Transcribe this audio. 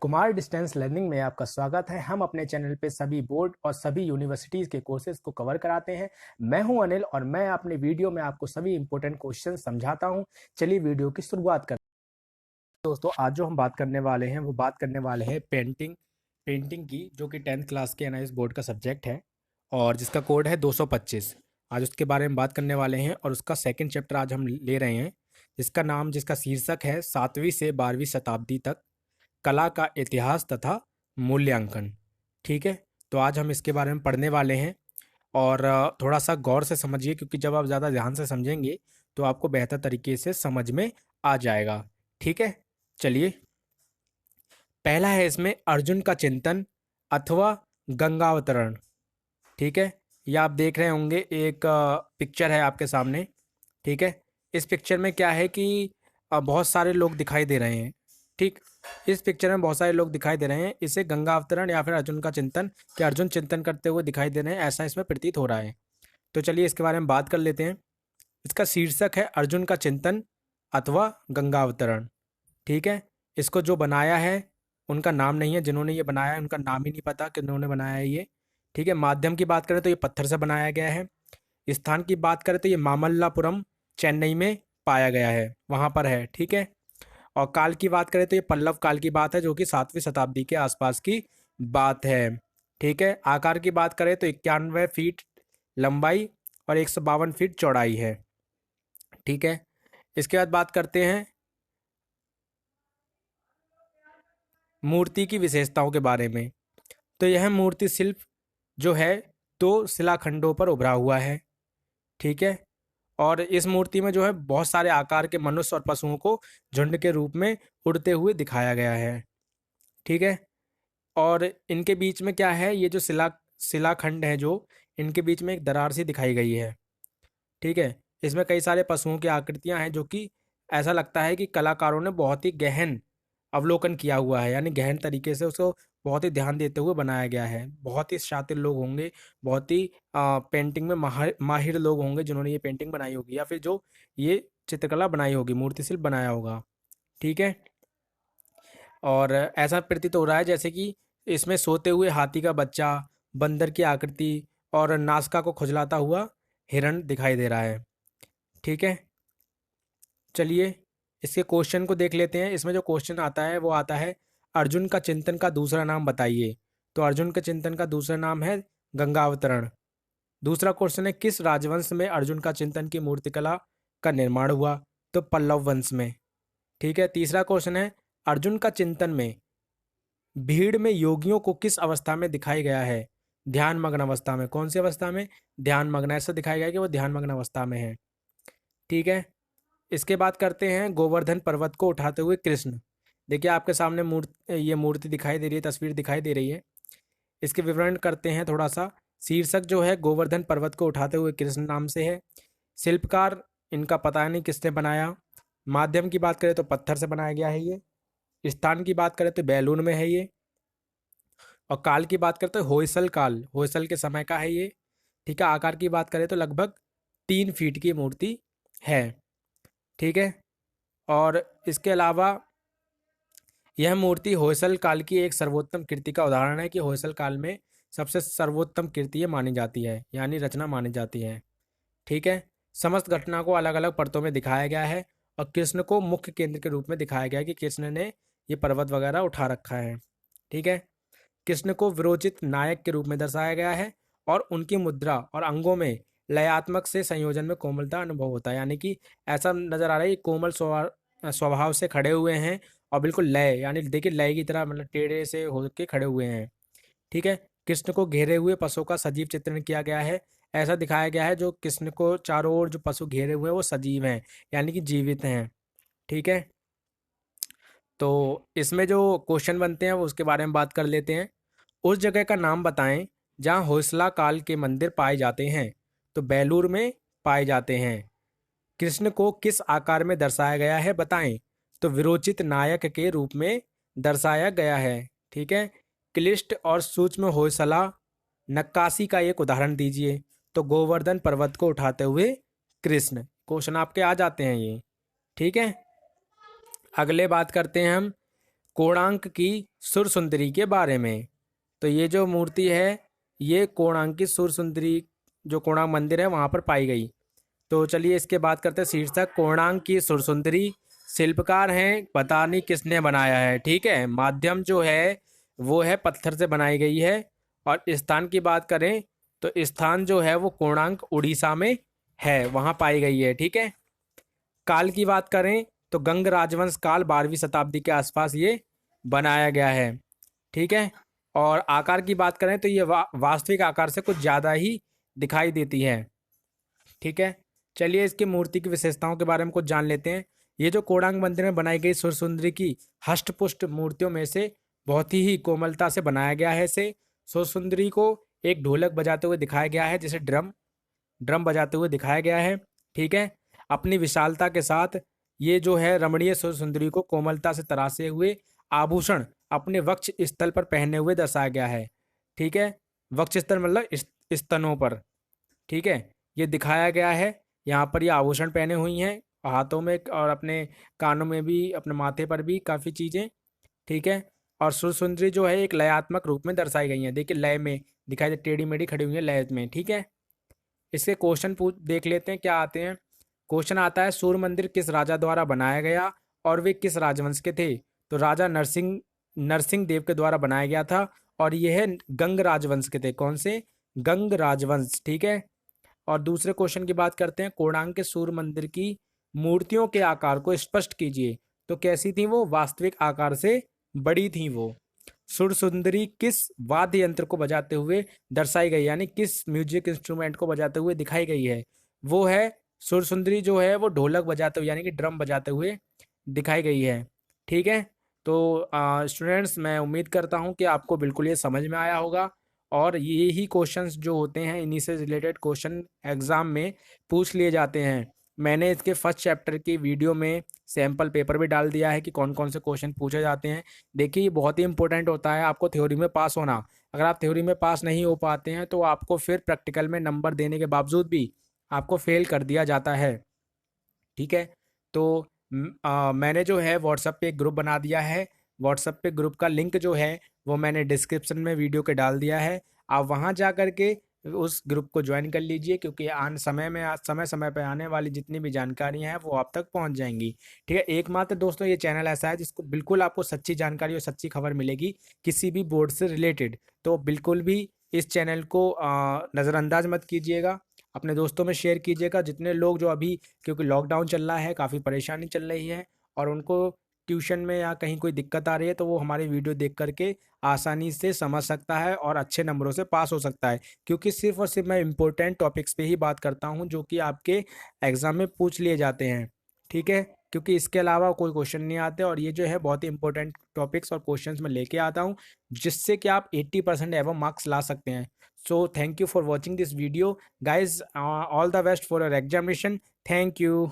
Kumar distance learning में आपका स्वागत है। हम अपने चैनल पे सभी बोर्ड और सभी यूनिवर्सिटीज के कोर्सेज को कवर कराते हैं। मैं हूं अनिल और मैं अपने वीडियो में आपको सभी इंपॉर्टेंट क्वेश्चन समझाता हूं। चलिए वीडियो की शुरुआत करते हैं। दोस्तों, आज जो हम बात करने वाले हैं वो बात करने वाले हैं पेंटिंग की, जो कि 10th क्लास के एनआईएस बोर्ड का सब्जेक्ट है और जिसका कोड है 225। आज उसके बारे में बात करने वाले हैं और उसका सेकंड चैप्टर आज हम ले रहे हैं, जिसका शीर्षक है 7वीं से 12वीं शताब्दी तक कला का इतिहास तथा मूल्यांकन। ठीक है, तो आज हम इसके बारे में पढ़ने वाले हैं और थोड़ा सा गौर से समझिए, क्योंकि जब आप ज़्यादा ध्यान से समझेंगे तो आपको बेहतर तरीके से समझ में आ जाएगा। ठीक है, चलिए। पहला है इसमें अर्जुन का चिंतन अथवा गंगावतरण। ठीक है, ये आप देख रहे होंगे, एक पिक्चर है आपके सामने। ठीक है, इस पिक्चर में क्या है कि बहुत सारे लोग दिखाई दे रहे हैं। ठीक, इस पिक्चर में बहुत सारे लोग दिखाई दे रहे हैं। इसे गंगा अवतरण या फिर अर्जुन का चिंतन, कि अर्जुन चिंतन करते हुए दिखाई दे रहे हैं, ऐसा इसमें प्रतीत हो रहा है। तो चलिए इसके बारे में बात कर लेते हैं। इसका शीर्षक है अर्जुन का चिंतन अथवा गंगा अवतरण। ठीक है, इसको जो बनाया है उनका नाम नहीं है, जिन्होंने ये बनाया है उनका नाम ही नहीं पता कि उन्होंने बनाया है ये। ठीक है, माध्यम की बात करें तो ये पत्थर से बनाया गया है। स्थान की बात करें तो ये मामल्लापुरम, चेन्नई में पाया गया है, वहाँ पर है। ठीक है, और काल की बात करें तो ये पल्लव काल की बात है, जो कि 7वीं शताब्दी के आसपास की बात है। ठीक है, आकार की बात करें तो 91 फीट लंबाई और 152 फीट चौड़ाई है। ठीक है, इसके बाद बात करते हैं मूर्ति की विशेषताओं के बारे में। तो यह मूर्ति शिल्प जो है 2 शिलाखंडों पर उभरा हुआ है। ठीक है, और इस मूर्ति में जो है बहुत सारे आकार के मनुष्य और पशुओं को झुंड के रूप में उड़ते हुए दिखाया गया है। ठीक है, और इनके बीच में क्या है, ये जो शिलाखंड है, जो इनके बीच में एक दरार सी दिखाई गई है। ठीक है, इसमें कई सारे पशुओं की आकृतियां हैं, जो कि ऐसा लगता है कि कलाकारों ने बहुत ही गहन अवलोकन किया हुआ है, यानी गहन तरीके से उसको बहुत ही ध्यान देते हुए बनाया गया है। बहुत ही शातिर लोग होंगे, बहुत ही पेंटिंग में माहिर लोग होंगे जिन्होंने ये पेंटिंग बनाई होगी, या फिर जो ये चित्रकला बनाई होगी, मूर्ति शिल्प बनाया होगा। ठीक है, और ऐसा प्रतीत हो रहा है जैसे कि इसमें सोते हुए हाथी का बच्चा, बंदर की आकृति और नासका को खुजलाता हुआ हिरण दिखाई दे रहा है। ठीक है, चलिए इसके क्वेश्चन को देख लेते हैं। इसमें जो क्वेश्चन आता है वो आता है, अर्जुन का चिंतन का दूसरा नाम बताइए। तो अर्जुन के चिंतन का दूसरा नाम है गंगावतरण। दूसरा क्वेश्चन है, किस राजवंश में अर्जुन का चिंतन की मूर्तिकला का निर्माण हुआ? तो पल्लव वंश में। ठीक है, तीसरा क्वेश्चन है, अर्जुन का चिंतन में भीड़ में योगियों को किस अवस्था में दिखाई गया है? ध्यान मग्न अवस्था में। कौन सी अवस्था में? ध्यान मग्न। ऐसा दिखाया गया है कि वो ध्यान मग्न अवस्था में है। ठीक है, इसके बाद करते हैं गोवर्धन पर्वत को उठाते हुए कृष्ण। देखिए आपके सामने ये मूर्ति दिखाई दे रही है, तस्वीर दिखाई दे रही है। इसके विवरण करते हैं थोड़ा सा। शीर्षक जो है गोवर्धन पर्वत को उठाते हुए कृष्ण नाम से है। शिल्पकार इनका पता नहीं किसने बनाया। माध्यम की बात करें तो पत्थर से बनाया गया है ये। स्थान की बात करें तो बैलून में है ये। और काल की बात करते हैं होयसल काल, होयसल के समय का है ये। ठीक है, आकार की बात करें तो लगभग 3 फीट की मूर्ति है। ठीक है, और इसके अलावा यह मूर्ति होयसल काल की एक सर्वोत्तम कृति का उदाहरण है, कि होयसल काल में सबसे सर्वोत्तम कृति ये मानी जाती है, यानी रचना मानी जाती है। ठीक है, समस्त घटना को अलग अलग परतों में दिखाया गया है और कृष्ण को मुख्य केंद्र के रूप में दिखाया गया है, कि कृष्ण ने ये पर्वत वगैरह उठा रखा है। ठीक है, कृष्ण को विरोचित नायक के रूप में दर्शाया गया है और उनकी मुद्रा और अंगों में लयात्मक से संयोजन में कोमलता अनुभव होता है, यानी कि ऐसा नजर आ रहा है कि कोमल स्वभाव से खड़े हुए हैं और बिल्कुल लय, यानी देखिए लय की तरह, मतलब टेढ़े से होकर खड़े हुए हैं। ठीक है, कृष्ण को घेरे हुए पशु का सजीव चित्रण किया गया है। ऐसा दिखाया गया है जो कृष्ण को चारों ओर जो पशु घेरे हुए हैं वो सजीव हैं, यानी कि जीवित हैं। ठीक है, तो इसमें जो क्वेश्चन बनते हैं वो उसके बारे में बात कर लेते हैं। उस जगह का नाम बताएं जहां होयसला काल के मंदिर पाए जाते हैं। तो बेलूर में पाए जाते हैं। कृष्ण को किस आकार में दर्शाया गया है बताएं। तो विरोचित नायक के रूप में दर्शाया गया है। ठीक है, क्लिष्ट और सूक्ष्म होयसला नक्काशी का एक उदाहरण दीजिए। तो गोवर्धन पर्वत को उठाते हुए कृष्ण। क्वेश्चन आपके आ जाते हैं ये। ठीक है, अगले बात करते हैं हम कोणार्क की सुर सुंदरी के बारे में। तो ये जो मूर्ति है ये कोणार्क की सुर सुंदरी, जो कोणार्क मंदिर है वहाँ पर पाई गई। तो चलिए इसके बात करते हैं शीर्षक कोणार्क की सुर सुंदरी। शिल्पकार हैं, पता नहीं किसने बनाया है। ठीक है, माध्यम जो है वो है पत्थर से बनाई गई है। और स्थान की बात करें तो स्थान जो है वो कोणार्क उड़ीसा में है, वहाँ पाई गई है। ठीक है, काल की बात करें तो गंग राजवंश काल 12वीं शताब्दी के आसपास ये बनाया गया है। ठीक है, और आकार की बात करें तो ये वास्तविक आकार से कुछ ज़्यादा ही दिखाई देती है। ठीक है, चलिए इसकी मूर्ति की विशेषताओं के बारे में कुछ जान लेते हैं। ये जो कोणार्क मंदिर में बनाई गई सुर सुंदरी की हष्टपुष्ट मूर्तियों में से बहुत ही कोमलता से बनाया गया है। इसे सुर सुंदरी को एक ढोलक बजाते हुए दिखाया गया है, जिसे ड्रम ड्रम बजाते हुए दिखाया गया है। ठीक है, अपनी विशालता के साथ ये जो है रमणीय सुर सुंदरी को कोमलता से तरासे हुए आभूषण अपने वक्ष स्थल पर पहने हुए दर्शाया गया है। ठीक है, वक्ष स्थल मतलब स्तनों पर। ठीक है, ये दिखाया गया है। यहाँ पर ये आभूषण पहने हुई हैं हाथों में और अपने कानों में भी, अपने माथे पर भी काफ़ी चीज़ें। ठीक है, और सुर सुंदरी जो है एक लयात्मक रूप में दर्शाई गई हैं। देखिए लय में दिखाई दे, टेढ़ी मेढ़ी खड़ी हुई है लय में। ठीक है, इसके क्वेश्चन पूछ देख लेते हैं क्या आते हैं। क्वेश्चन आता है सूर्य मंदिर किस राजा द्वारा बनाया गया और वे किस राजवंश के थे। तो राजा नरसिंह नरसिंह देव के द्वारा बनाया गया था और यह गंग राजवंश के थे। कौन से? गंग राजवंश। ठीक है, और दूसरे क्वेश्चन की बात करते हैं। कोणार्क के सूर्य मंदिर की मूर्तियों के आकार को स्पष्ट कीजिए। तो कैसी थी वो? वास्तविक आकार से बड़ी थी वो। सुर सुंदरी किस वाद्य यंत्र को बजाते हुए दर्शाई गई, यानी किस म्यूजिक इंस्ट्रूमेंट को बजाते हुए दिखाई गई है? वो है सुर सुंदरी जो है वो ढोलक बजाते हुए यानी कि ड्रम बजाते हुए दिखाई गई है। ठीक है, तो स्टूडेंट्स मैं उम्मीद करता हूँ कि आपको बिल्कुल ये समझ में आया होगा। और ये ही क्वेश्चंस जो होते हैं इन्हीं से रिलेटेड क्वेश्चन एग्जाम में पूछ लिए जाते हैं। मैंने इसके फर्स्ट चैप्टर की वीडियो में सैम्पल पेपर भी डाल दिया है कि कौन कौन से क्वेश्चन पूछे जाते हैं। देखिए ये बहुत ही इंपॉर्टेंट होता है आपको थ्योरी में पास होना। अगर आप थ्योरी में पास नहीं हो पाते हैं तो आपको फिर प्रैक्टिकल में नंबर देने के बावजूद भी आपको फेल कर दिया जाता है। ठीक है, तो मैंने जो है व्हाट्सएप पे एक ग्रुप बना दिया है। व्हाट्सएप पे ग्रुप का लिंक जो है वो मैंने डिस्क्रिप्शन में वीडियो के डाल दिया है। आप वहाँ जा कर के उस ग्रुप को ज्वाइन कर लीजिए, क्योंकि आने समय में समय समय पे आने वाली जितनी भी जानकारियाँ हैं वो आप तक पहुँच जाएंगी। ठीक है, एकमात्र दोस्तों ये चैनल ऐसा है जिसको बिल्कुल आपको सच्ची जानकारी और सच्ची खबर मिलेगी किसी भी बोर्ड से रिलेटेड। तो बिल्कुल भी इस चैनल को नज़रअंदाज मत कीजिएगा, अपने दोस्तों में शेयर कीजिएगा। जितने लोग जो अभी, क्योंकि लॉकडाउन चल रहा है, काफ़ी परेशानी चल रही है और उनको ट्यूशन में या कहीं कोई दिक्कत आ रही है, तो वो हमारी वीडियो देख करके आसानी से समझ सकता है और अच्छे नंबरों से पास हो सकता है। क्योंकि सिर्फ और सिर्फ मैं इम्पोर्टेंट टॉपिक्स पे ही बात करता हूँ जो कि आपके एग्ज़ाम में पूछ लिए जाते हैं। ठीक है, क्योंकि इसके अलावा कोई क्वेश्चन नहीं आते और ये जो है बहुत ही इंपॉर्टेंट टॉपिक्स और क्वेश्चंस मैं लेके आता हूँ जिससे कि आप 80% एवं मार्क्स ला सकते हैं। So thank you for watching this video guys. All the best for your examination. Thank you.